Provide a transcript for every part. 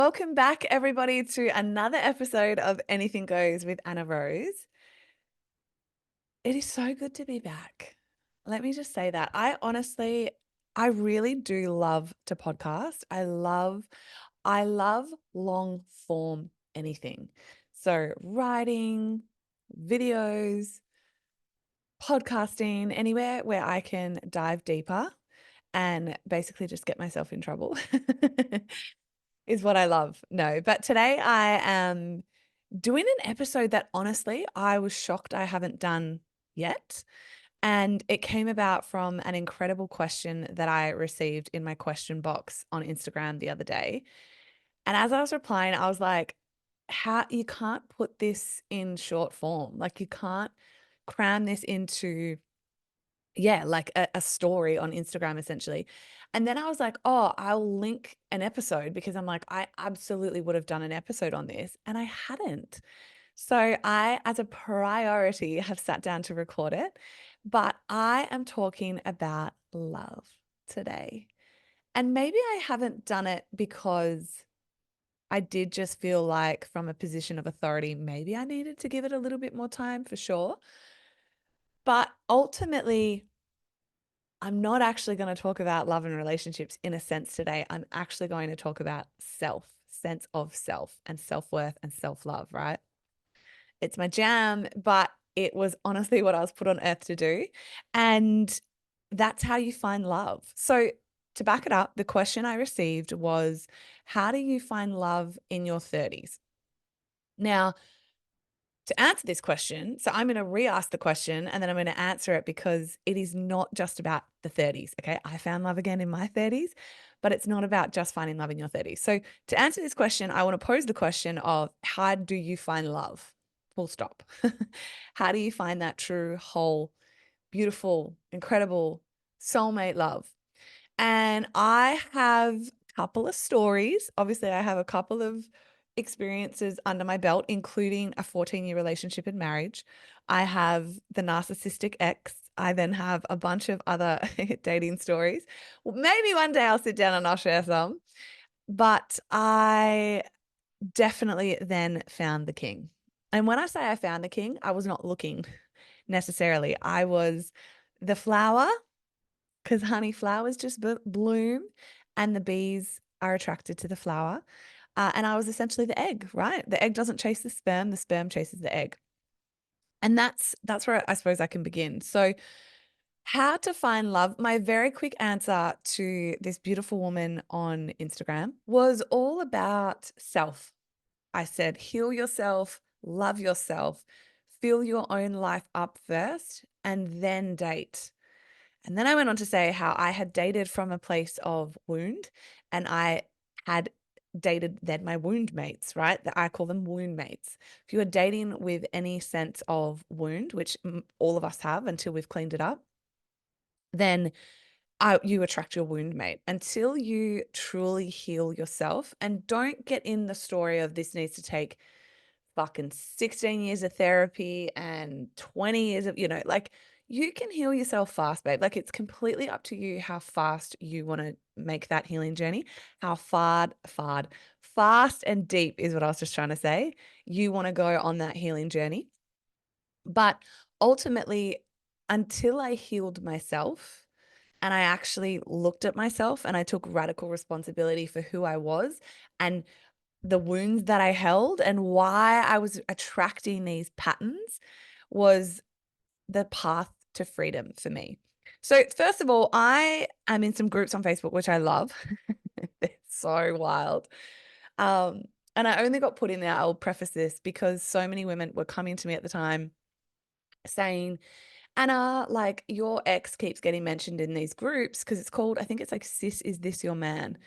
Welcome back, everybody, to another episode of Anything Goes with Anna Rose. It is so good to be back. Let me just say that. I really do love to podcast. I love long form anything. So writing, videos, podcasting, anywhere where I can dive deeper and basically just get myself in trouble. Is what I love. No, but today I am doing an episode that honestly I was shocked I haven't done yet. And it came about from an incredible question that I received in my question box on Instagram the other day. And as I was replying, I was like, how you can't put this in short form. Like you can't cram this into like a story on Instagram essentially. And then I was like, oh, I'll link an episode because I'm like, I absolutely would have done an episode on this and I hadn't. So I, as a priority, have sat down to record it, but I am talking about love today. And maybe I haven't done it because I did just feel like from a position of authority, maybe I needed to give it a little bit more time for sure. But ultimately, I'm not actually going to talk about love and relationships in a sense today. I'm actually going to talk about sense of self and self-worth and self-love, right? It's my jam, but it was honestly what I was put on earth to do. And that's how you find love. So, to back it up, the question I received was, how do you find love in your 30s? Now, to answer this question, so I'm going to re-ask the question and then I'm going to answer it because it is not just about the 30s. Okay. I found love again in my 30s, but it's not about just finding love in your 30s. So to answer this question, I want to pose the question of how do you find love? Full stop. How do you find that true, whole, beautiful, incredible soulmate love? And I have a couple of stories. Obviously, I have a couple of experiences under my belt, including a 14-year relationship and marriage. I have the narcissistic ex. I then have a bunch of other dating stories. Well, maybe one day I'll sit down and I'll share some. But I definitely then found the king. And when I say I found the king, I was not looking necessarily. I was the flower because honey flowers just bloom and the bees are attracted to the flower. And I was essentially the egg, right? The egg doesn't chase the sperm chases the egg. And that's where I suppose I can begin. So how to find love, my very quick answer to this beautiful woman on Instagram was all about self. I said, heal yourself, love yourself, fill your own life up first, and then date. And then I went on to say how I had dated from a place of wound and I had dated then my wound mates, right? That I call them wound mates. If you are dating with any sense of wound, which all of us have until we've cleaned it up, then you attract your wound mate until you truly heal yourself. And don't get in the story of this needs to take fucking 16 years of therapy and 20 years of, like you can heal yourself fast, babe. Like it's completely up to you how fast you want to make that healing journey, how fast and deep is what I was just trying to say. You want to go on that healing journey. But ultimately, until I healed myself and I actually looked at myself and I took radical responsibility for who I was and the wounds that I held and why I was attracting these patterns was the path to freedom for me. So first of all, I am in some groups on Facebook, which I love. They're so wild. And I only got put in there, I'll preface this, because so many women were coming to me at the time saying, Anna, like your ex keeps getting mentioned in these groups because it's called, I think it's like, Sis, is this your man?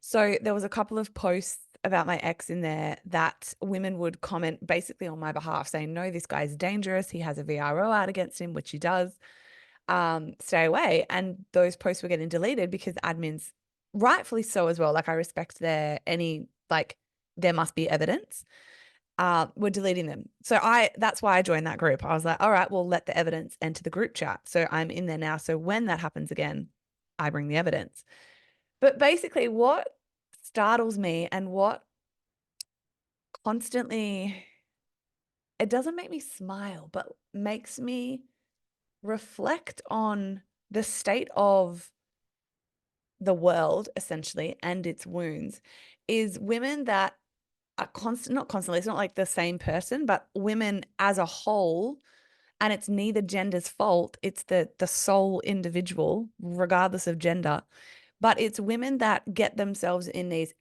So there was a couple of posts about my ex in there that women would comment basically on my behalf saying, no, this guy's dangerous. He has a VRO out against him, which he does. Stay away. And those posts were getting deleted because admins, rightfully so as well, like I respect there must be evidence, were deleting them. So that's why I joined that group. I was like, all right, well, let the evidence enter the group chat. So I'm in there now. So when that happens again, I bring the evidence. But basically what startles me and what constantly, it doesn't make me smile, but makes me reflect on the state of the world essentially and its wounds is women that are not constantly, it's not like the same person, but women as a whole, and it's neither gender's fault, it's the sole individual, regardless of gender. But it's women that get themselves in these,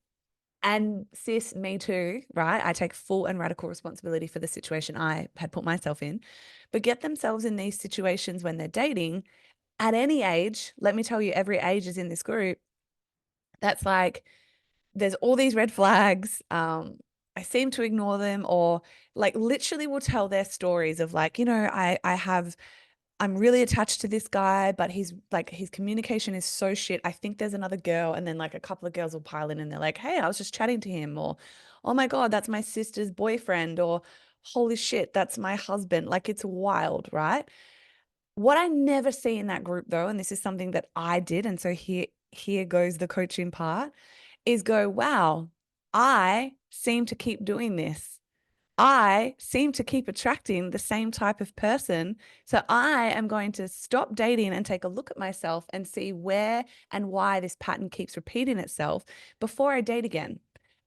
and sis, me too, right? I take full and radical responsibility for the situation I had put myself in, but get themselves in these situations when they're dating at any age. Let me tell you, every age is in this group. That's like, there's all these red flags. I seem to ignore them, or like literally will tell their stories of like, I'm really attached to this guy, but he's like, his communication is so shit. I think there's another girl. And then like a couple of girls will pile in and they're like, hey, I was just chatting to him. Or, oh my God, that's my sister's boyfriend. Or, holy shit, that's my husband. Like, it's wild, right? What I never see in that group though, and this is something that I did, and so here goes the coaching part, is go, wow, I seem to keep doing this. I seem to keep attracting the same type of person. So I am going to stop dating and take a look at myself and see where and why this pattern keeps repeating itself before I date again.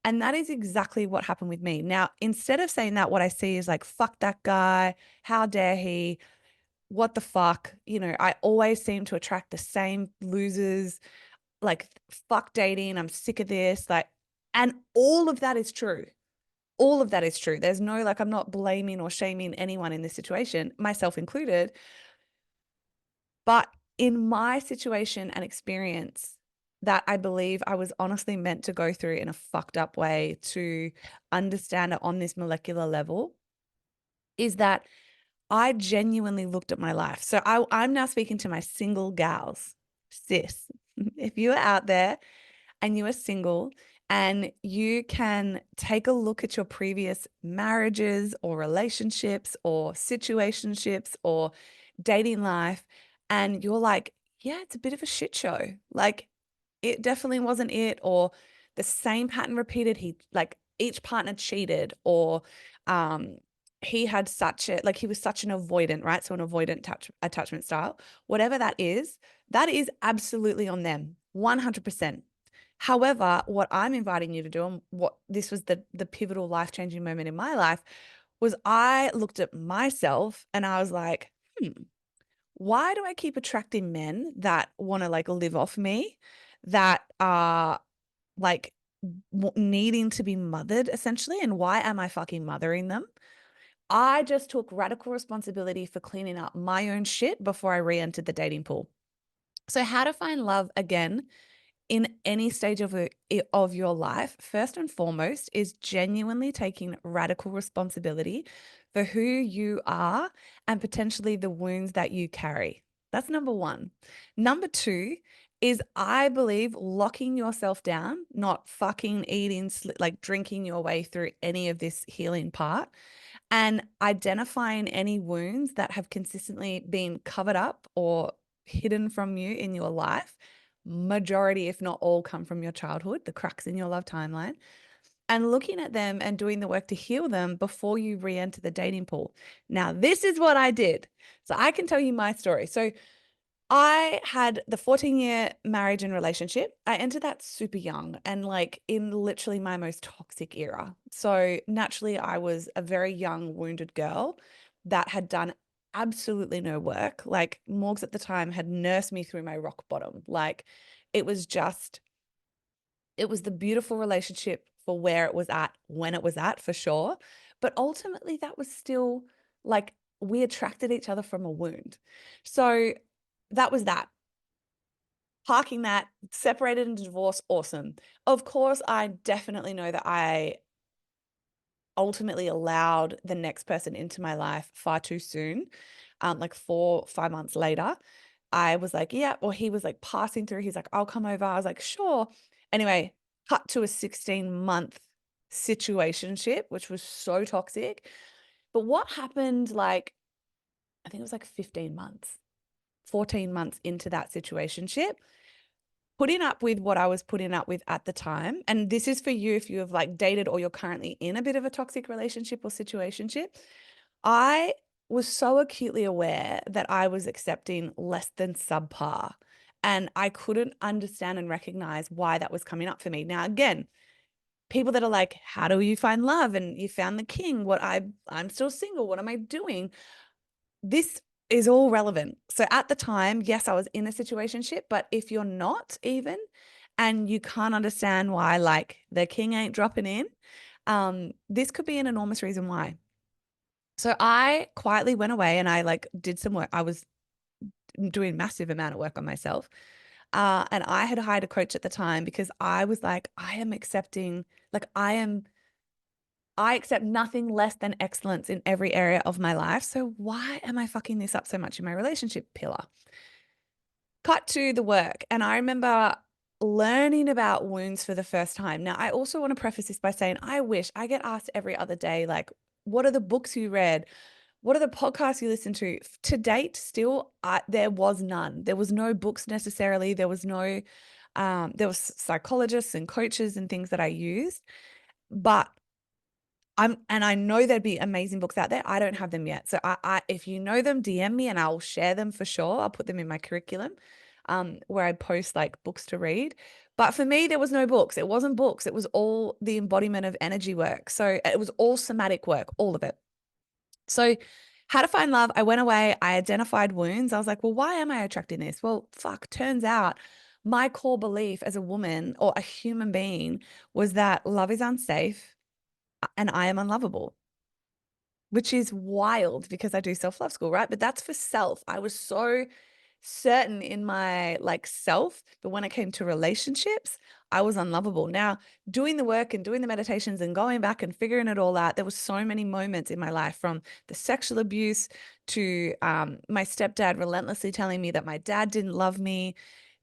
And that is exactly what happened with me. Now, instead of saying that, what I see is like, fuck that guy. How dare he? What the fuck? I always seem to attract the same losers. Like, fuck dating. I'm sick of this. Like, and all of that is true. All of that is true. There's no, like, I'm not blaming or shaming anyone in this situation, myself included. But in my situation and experience, that I believe I was honestly meant to go through in a fucked up way to understand it on this molecular level, is that I genuinely looked at my life. So I'm now speaking to my single gals. Sis, if you are out there and you are single and you can take a look at your previous marriages or relationships or situationships or dating life, and you're like, yeah, it's a bit of a shit show. Like, it definitely wasn't it, or the same pattern repeated. He, like, each partner cheated, or um he had such a, like, he was such an avoidant, right? So an avoidant attachment style, whatever that is absolutely on them, 100%. However, what I'm inviting you to do, and what this was the pivotal life-changing moment in my life, was I looked at myself and I was like, why do I keep attracting men that want to like live off me, that are like needing to be mothered essentially? And why am I fucking mothering them? I just took radical responsibility for cleaning up my own shit before I re-entered the dating pool. So how to find love again in any stage of your life, first and foremost, is genuinely taking radical responsibility for who you are and potentially the wounds that you carry. That's number one. Number two is, I believe, locking yourself down, not fucking eating, like drinking your way through any of this healing part, and identifying any wounds that have consistently been covered up or hidden from you in your life. Majority, if not all, come from your childhood, the cracks in your love timeline, and looking at them and doing the work to heal them before you re-enter the dating pool. Now, this is what I did. So I can tell you my story. So I had the 14-year marriage and relationship. I entered that super young and like in literally my most toxic era. So naturally, I was a very young, wounded girl that had done absolutely no work. Like, Morgs at the time had nursed me through my rock bottom. Like, it was just, it was the beautiful relationship for where it was at, when it was at, for sure. But ultimately, that was still like, we attracted each other from a wound. So that was that. Parking that, separated and divorced, awesome. Of course, I definitely know that I ultimately allowed the next person into my life far too soon. Like 4-5 months later, I was like, yeah, or he was like passing through. He's like, I'll come over. I was like, sure. Anyway, cut to a 16-month situationship, which was so toxic. But what happened, like, I think it was like 15 months, 14 months into that situationship, putting up with what I was putting up with at the time, and this is for you if you have like dated or you're currently in a bit of a toxic relationship or situationship, I was so acutely aware that I was accepting less than subpar, and I couldn't understand and recognize why that was coming up for me. Now, again, people that are like, how do you find love? And you found the king. I'm still single. What am I doing? This is all relevant. So at the time, yes, I was in a situationship, but if you're not even, and you can't understand why like the king ain't dropping in, this could be an enormous reason why. So I quietly went away and I like did some work. I was doing massive amount of work on myself. And I had hired a coach at the time because I was like, I am accepting, like I accept nothing less than excellence in every area of my life. So why am I fucking this up so much in my relationship pillar? Cut to the work. And I remember learning about wounds for the first time. Now, I also want to preface this by saying, I wish I get asked every other day, like, what are the books you read? What are the podcasts you listen to? To date, still, there was none. There was no books necessarily. There was no, there was psychologists and coaches and things that I used, but and I know there'd be amazing books out there. I don't have them yet. So if you know them, DM me and I'll share them for sure. I'll put them in my curriculum, where I post like books to read. But for me, there was no books. It wasn't books. It was all the embodiment of energy work. So it was all somatic work, all of it. So how to find love, I went away, I identified wounds. I was like, well, why am I attracting this? Well, fuck, turns out my core belief as a woman or a human being was that love is unsafe and I am unlovable, which is wild because I do self-love school, right? But that's for self. I was so certain in my like self, but when it came to relationships, I was unlovable. Now, doing the work and doing the meditations and going back and figuring it all out, there was so many moments in my life, from the sexual abuse to my stepdad relentlessly telling me that my dad didn't love me,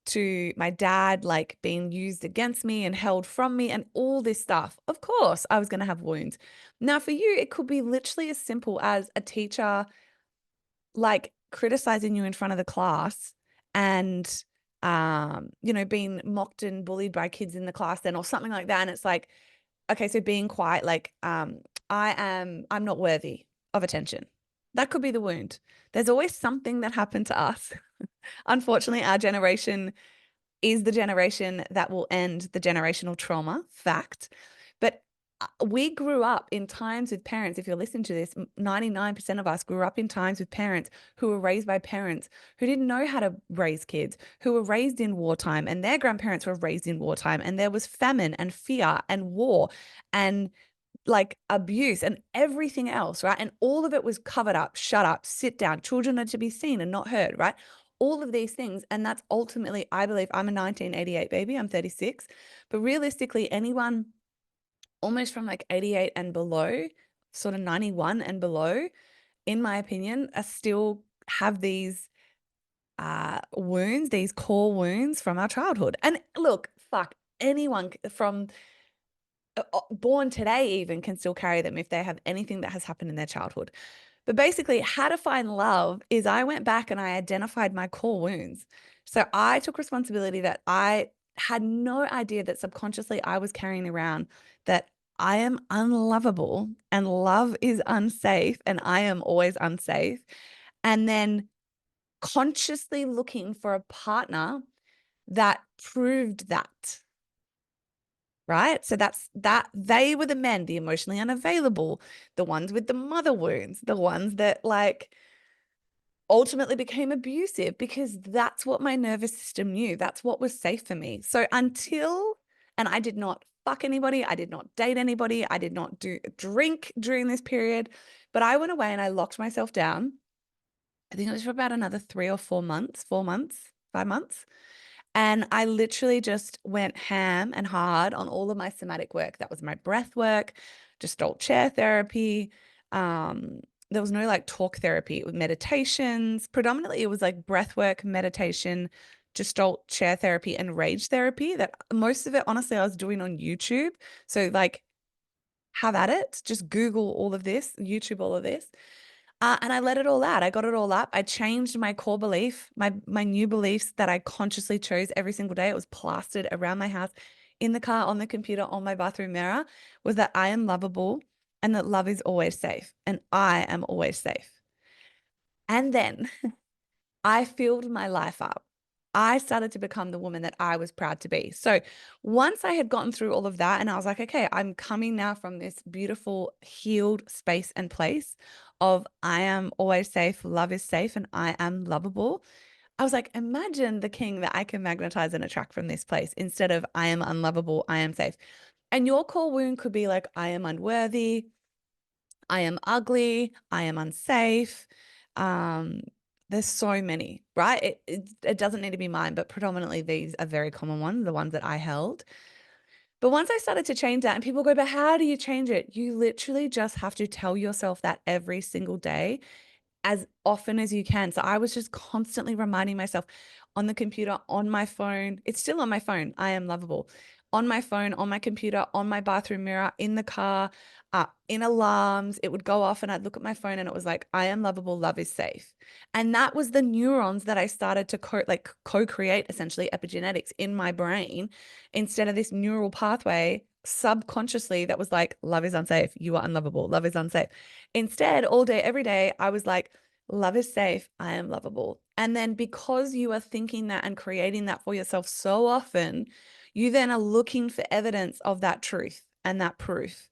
to my dad like being used against me and held from me and all this stuff. Of course, I was going to have wounds. Now, for you, it could be literally as simple as a teacher like criticizing you in front of the class and being mocked and bullied by kids in the class then or something like that. And it's like, okay, so being quiet, like I'm not worthy of attention. That could be the wound. There's always something that happened to us. Unfortunately, our generation is the generation that will end the generational trauma, fact. But we grew up in times with parents. If you're listening to this, 99% of us grew up in times with parents who were raised by parents who didn't know how to raise kids, who were raised in wartime, and their grandparents were raised in wartime. And there was famine and fear and war and like abuse and everything else, right? And all of it was covered up, shut up, sit down. Children are to be seen and not heard, right? All of these things. And that's ultimately, I believe, I'm a 1988 baby, I'm 36. But realistically, anyone almost from like 88 and below, sort of 91 and below, in my opinion, are still have these wounds, these core wounds from our childhood. And look, fuck, anyone from born today even can still carry them if they have anything that has happened in their childhood. But basically, how to find love is I went back and I identified my core wounds. So I took responsibility that I had no idea that subconsciously I was carrying around that I am unlovable and love is unsafe and I am always unsafe. And then consciously looking for a partner that proved that. Right. So that they were the men, the emotionally unavailable, the ones with the mother wounds, the ones that like ultimately became abusive because that's what my nervous system knew. That's what was safe for me. So and I did not fuck anybody. I did not date anybody. I did not drink during this period, but I went away and I locked myself down. I think it was for about another 3 or 4 months, 4 months, 5 months. And I literally just went ham and hard on all of my somatic work. That was my breath work, gestalt chair therapy. There was no like talk therapy. It was meditations. Predominantly, it was like breath work, meditation, gestalt chair therapy, and rage therapy. That most of it, honestly, I was doing on YouTube. So like, have at it. Just Google all of this, YouTube all of this. And I let it all out. I got it all up. I changed my core belief, my new beliefs that I consciously chose every single day. It was plastered around my house, in the car, on the computer, on my bathroom mirror, was that I am lovable and that love is always safe and I am always safe. And then I filled my life up. I started to become the woman that I was proud to be. So once I had gotten through all of that, and I was like, okay, I'm coming now from this beautiful, healed space and place of I am always safe, love is safe, and I am lovable. I was like, imagine the king that I can magnetize and attract from this place instead of I am unlovable, I am safe. And your core wound could be like, I am unworthy, I am ugly, I am unsafe. Um, there's so many, right? It doesn't need to be mine, but predominantly these are very common ones, the ones that I held. But once I started to change that, and people go, but how do you change it? You literally just have to tell yourself that every single day as often as you can. So I was just constantly reminding myself on the computer, on my phone. It's still on my phone. I am lovable. On my phone, on my computer, on my bathroom mirror, in the car, in alarms. It would go off and I'd look at my phone and it was like, I am lovable, love is safe. And that was the neurons that I started to co-create essentially epigenetics in my brain instead of this neural pathway subconsciously that was like, love is unsafe. You are unlovable. Love is unsafe. Instead, all day, every day, I was like, love is safe. I am lovable. And then because you are thinking that and creating that for yourself so often, you then are looking for evidence of that truth and that proof.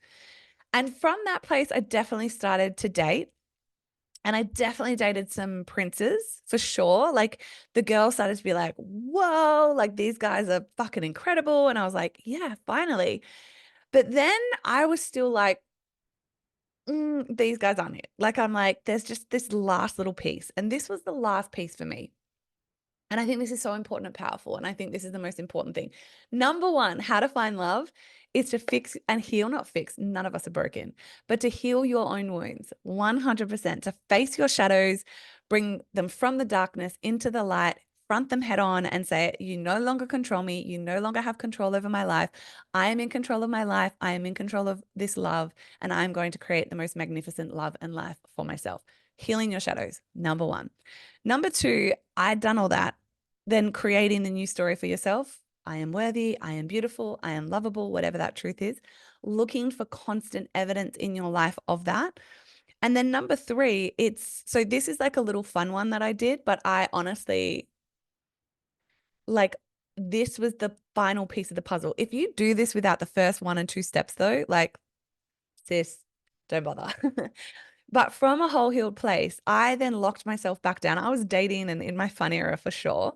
And from that place, I definitely started to date. And I definitely dated some princes for sure. Like the girls started to be like, whoa, like these guys are fucking incredible. And I was like, yeah, finally. But then I was still like, these guys aren't it. Like, I'm like, there's just this last little piece. And this was the last piece for me. And I think this is so important and powerful. And I think this is the most important thing. Number one, how to find love is to fix and heal, not fix. None of us are broken, but to heal your own wounds 100%, to face your shadows, bring them from the darkness into the light, front them head on and say, you no longer control me. You no longer have control over my life. I am in control of my life. I am in control of this love. And I'm going to create the most magnificent love and life for myself. Healing your shadows, number one. Number two, I'd done all that. Then creating the new story for yourself. I am worthy. I am beautiful. I am lovable, whatever that truth is. Looking for constant evidence in your life of that. And then number three, so this is like a little fun one that I did, but I honestly, like, this was the final piece of the puzzle. If you do this without the first one and two steps, though, like, sis, don't bother. But from a whole healed place, I then locked myself back down. I was dating and in my fun era for sure.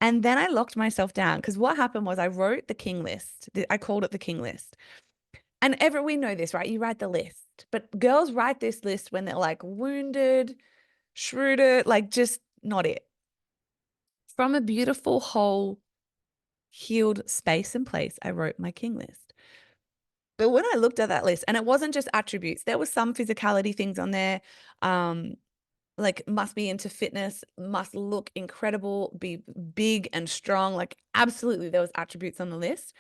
And then I locked myself down because what happened was I wrote the king list. I called it the king list. And we know this, right? You write the list, but girls write this list when they're like wounded, shrewd, like just not it. From a beautiful, whole, healed space and place, I wrote my king list. But when I looked at that list, and it wasn't just attributes, there was some physicality things on there. Like must be into fitness, must look incredible, be big and strong. Like absolutely, there was attributes on the list.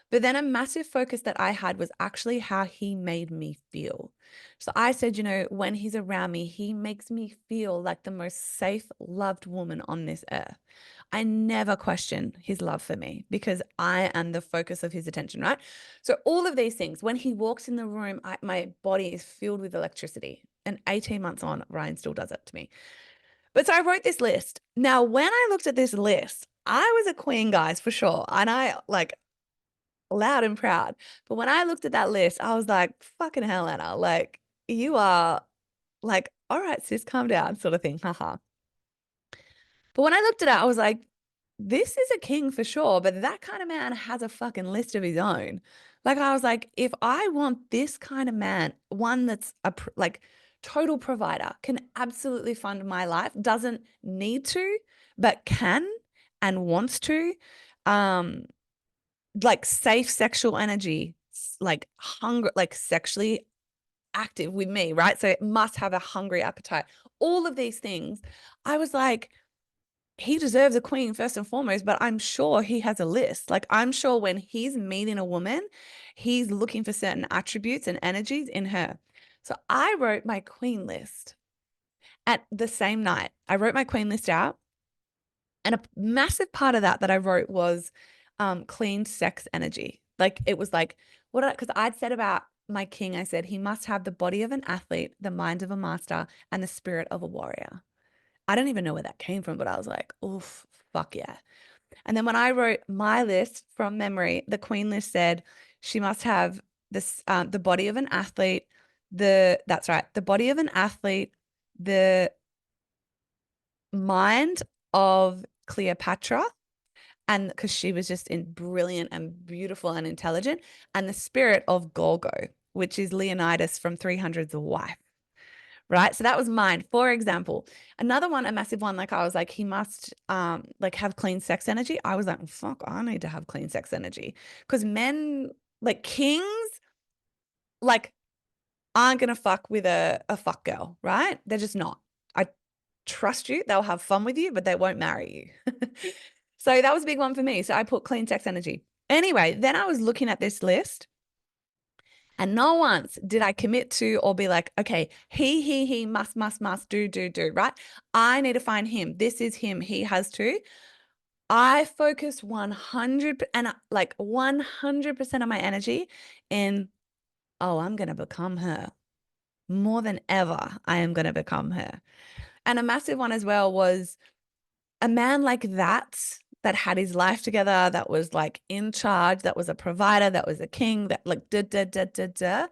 But then a massive focus that I had was actually how he made me feel. So I said, when he's around me, he makes me feel like the most safe, loved woman on this earth. I never question his love for me because I am the focus of his attention, right? So all of these things, when he walks in the room, my body is filled with electricity. And 18 months on, Ryan still does it to me. But so I wrote this list. Now, when I looked at this list, I was a queen, guys, for sure. And I like loud and proud. But when I looked at that list, I was like, fucking hell, Anna, like you are like, all right, sis, calm down, sort of thing. Haha. But when I looked at it, I was like, this is a king for sure, but that kind of man has a fucking list of his own. Like I was like, if I want this kind of man, one that's like total provider, can absolutely fund my life, doesn't need to, but can and wants to, like safe sexual energy, like hunger, like sexually active with me, right? So it must have a hungry appetite. All of these things, I was like, he deserves a queen first and foremost, but I'm sure he has a list. Like I'm sure when he's meeting a woman, he's looking for certain attributes and energies in her. So I wrote my queen list. at the same night, I wrote my queen list out. And a massive part of that I wrote was clean sex energy. Like it was like, because I'd said about my king, I said, he must have the body of an athlete, the mind of a master, and the spirit of a warrior. I don't even know where that came from, but I was like, oof, fuck yeah. And then when I wrote my list from memory, the queen list said she must have this the body of an athlete, that's right, the body of an athlete, the mind of Cleopatra, and because she was just brilliant and beautiful and intelligent, and the spirit of Gorgo, which is Leonidas from 300's wife. Right. So that was mine. For example, another one, a massive one, like I was like, he must like have clean sex energy. I was like, fuck, I need to have clean sex energy. Because men, like kings, like aren't gonna fuck with a fuck girl, right? They're just not. I trust you, they'll have fun with you, but they won't marry you. So that was a big one for me. So I put clean sex energy. Anyway, then I was looking at this list. And not once did I commit to or be like, okay, he must, do, right? I need to find him. This is him. He has to. I focused 100 and like 100% of my energy in, oh, I'm going to become her. More than ever, I am going to become her. And a massive one as well was a man like that had his life together, that was like in charge, that was a provider, that was a king, that like da.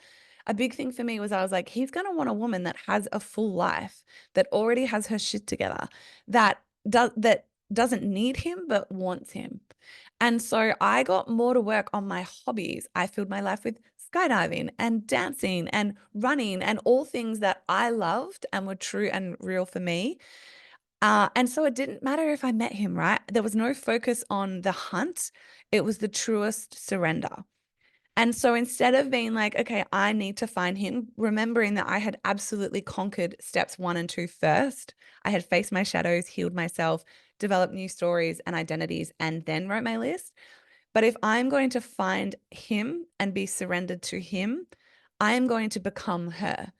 A big thing for me was I was like, he's going to want a woman that has a full life, that already has her shit together, that doesn't need him but wants him. And so I got more to work on my hobbies. I filled my life with skydiving and dancing and running and all things that I loved and were true and real for me. And so it didn't matter if I met him, right? There was no focus on the hunt. It was the truest surrender. And so instead of being like, okay, I need to find him, remembering that I had absolutely conquered steps 1 and 2 first, I had faced my shadows, healed myself, developed new stories and identities, and then wrote my list. But if I'm going to find him and be surrendered to him, I am going to become her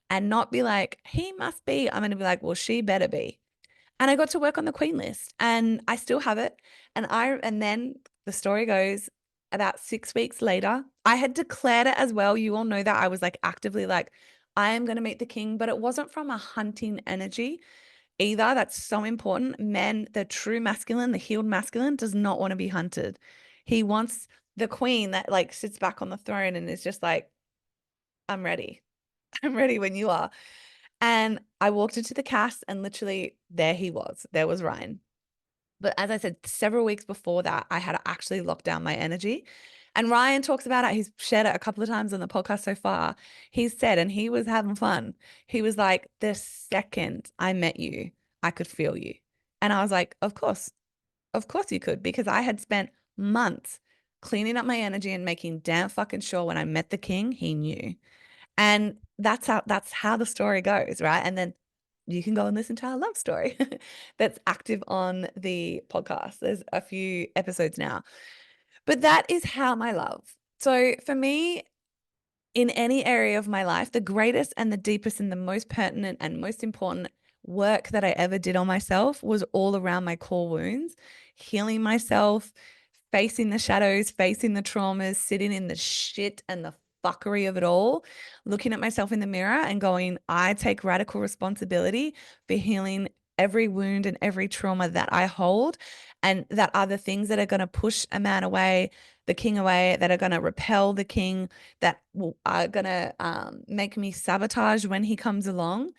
and not be like, he must be. I'm going to be like, well, she better be. And I got to work on the queen list and I still have it. And then the story goes about 6 weeks later, I had declared it as well. You all know that I was like actively like, I am going to meet the king, but it wasn't from a hunting energy either. That's so important. Men, the true masculine, the healed masculine does not want to be hunted. He wants the queen that like sits back on the throne and is just like, I'm ready. I'm ready when you are. And I walked into the cast and literally there he was. There was Ryan. But as I said, several weeks before that, I had to actually lock down my energy. And Ryan talks about it. He's shared it a couple of times on the podcast so far. He's said, and he was having fun. He was like, the second I met you, I could feel you. And I was like, of course you could, because I had spent months cleaning up my energy and making damn fucking sure when I met the king, he knew. And that's how the story goes, right? And then you can go and listen to our love story that's active on the podcast. There's a few episodes now. But that is how my love. So for me, in any area of my life, the greatest and the deepest and the most pertinent and most important work that I ever did on myself was all around my core wounds, healing myself, facing the shadows, facing the traumas, sitting in the shit and the fuckery of it all, looking at myself in the mirror and going, I take radical responsibility for healing every wound and every trauma that I hold. And that are the things that are going to push a man away, the king away, that are going to repel the king, that are going to make me sabotage when he comes along.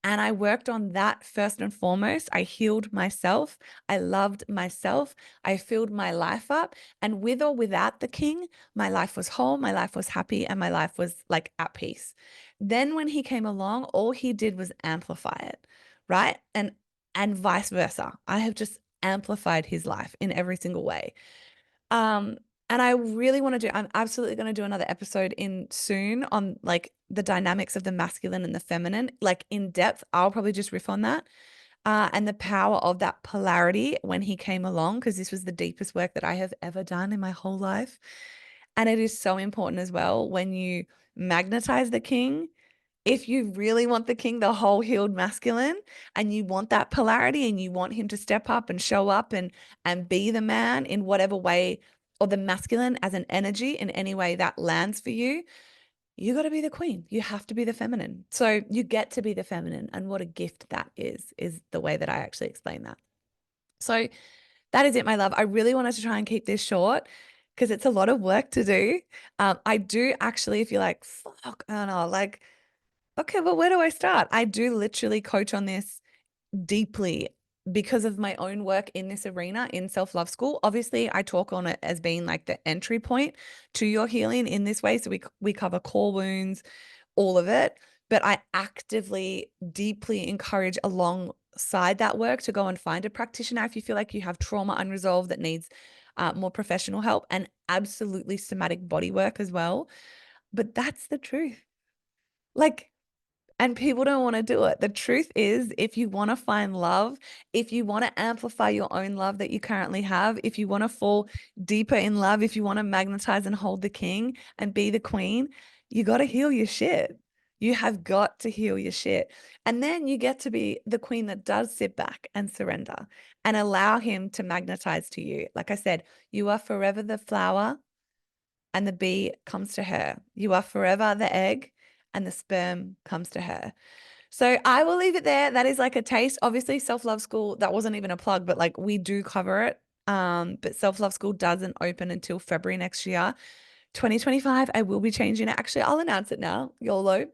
And I worked on that first and foremost. I healed myself. I loved myself. I filled my life up. And with or without the king, my life was whole, my life was happy, and my life was like at peace. Then when he came along, all he did was amplify it, right? And vice versa. I have just amplified his life in every single way. Um, and I really want to I'm absolutely going to do another episode in soon on like the dynamics of the masculine and the feminine, like in depth. I'll probably just riff on that. And the power of that polarity when he came along, because this was the deepest work that I have ever done in my whole life. And it is so important as well when you magnetize the king. If you really want the king, the whole healed masculine, and you want that polarity and you want him to step up and show up and be the man in whatever way, or the masculine as an energy in any way that lands for you, you got to be the queen. You have to be the feminine. So you get to be the feminine. And what a gift that is the way that I actually explain that. So that is it, my love. I really wanted to try and keep this short because it's a lot of work to do. I do actually, if you're like, fuck, I don't know, like, okay, well, where do I start? I do literally coach on this deeply because of my own work in this arena in self-love school. Obviously, I talk on it as being like the entry point to your healing in this way. So we cover core wounds, all of it, but I actively, deeply encourage alongside that work to go and find a practitioner if you feel like you have trauma unresolved that needs more professional help, and absolutely somatic body work as well. But that's the truth. Like, and people don't want to do it. The truth is, if you want to find love, if you want to amplify your own love that you currently have, if you want to fall deeper in love, if you want to magnetize and hold the king and be the queen, you got to heal your shit. You have got to heal your shit. And then you get to be the queen that does sit back and surrender and allow him to magnetize to you. Like I said, you are forever the flower and the bee comes to her. You are forever the egg and the sperm comes to her. So I will leave it there. That is like a taste. Obviously, self-love school, that wasn't even a plug, but like we do cover it. But self-love school doesn't open until February next year. 2025, I will be changing it. Actually, I'll announce it now. YOLO.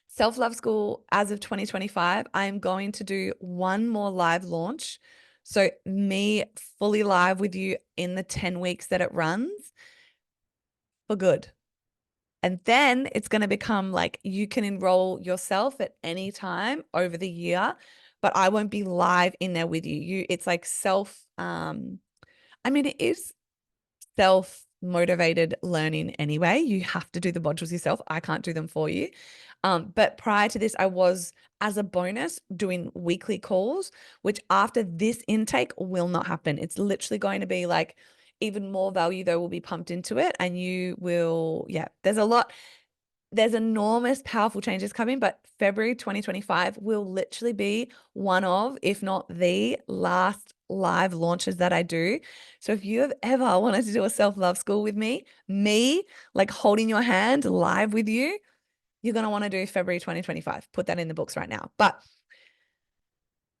Self-love school as of 2025, I'm going to do one more live launch. So me fully live with you in the 10 weeks that it runs for good. And then it's going to become like you can enroll yourself at any time over the year, but I won't be live in there with you. It's like I mean, it is self-motivated learning anyway. You have to do the modules yourself. I can't do them for you. But prior to this, I was, as a bonus, doing weekly calls, which after this intake will not happen. It's literally going to be like even more value though will be pumped into it. And you will, yeah, there's enormous powerful changes coming, but February 2025 will literally be one of, if not the last live launches that I do. So if you have ever wanted to do a self-love school with me like holding your hand live with you, you're going to want to do February 2025. Put that in the books right now. But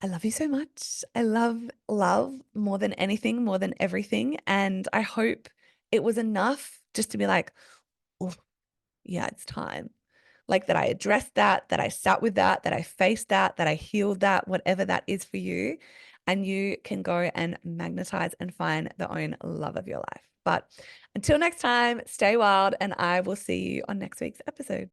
I love you so much. I love love more than anything, more than everything. And I hope it was enough just to be like, oh, yeah, it's time. Like that I addressed that I sat with that I faced that I healed that, whatever that is for you. And you can go and magnetize and find the own love of your life. But until next time, stay wild, and I will see you on next week's episode.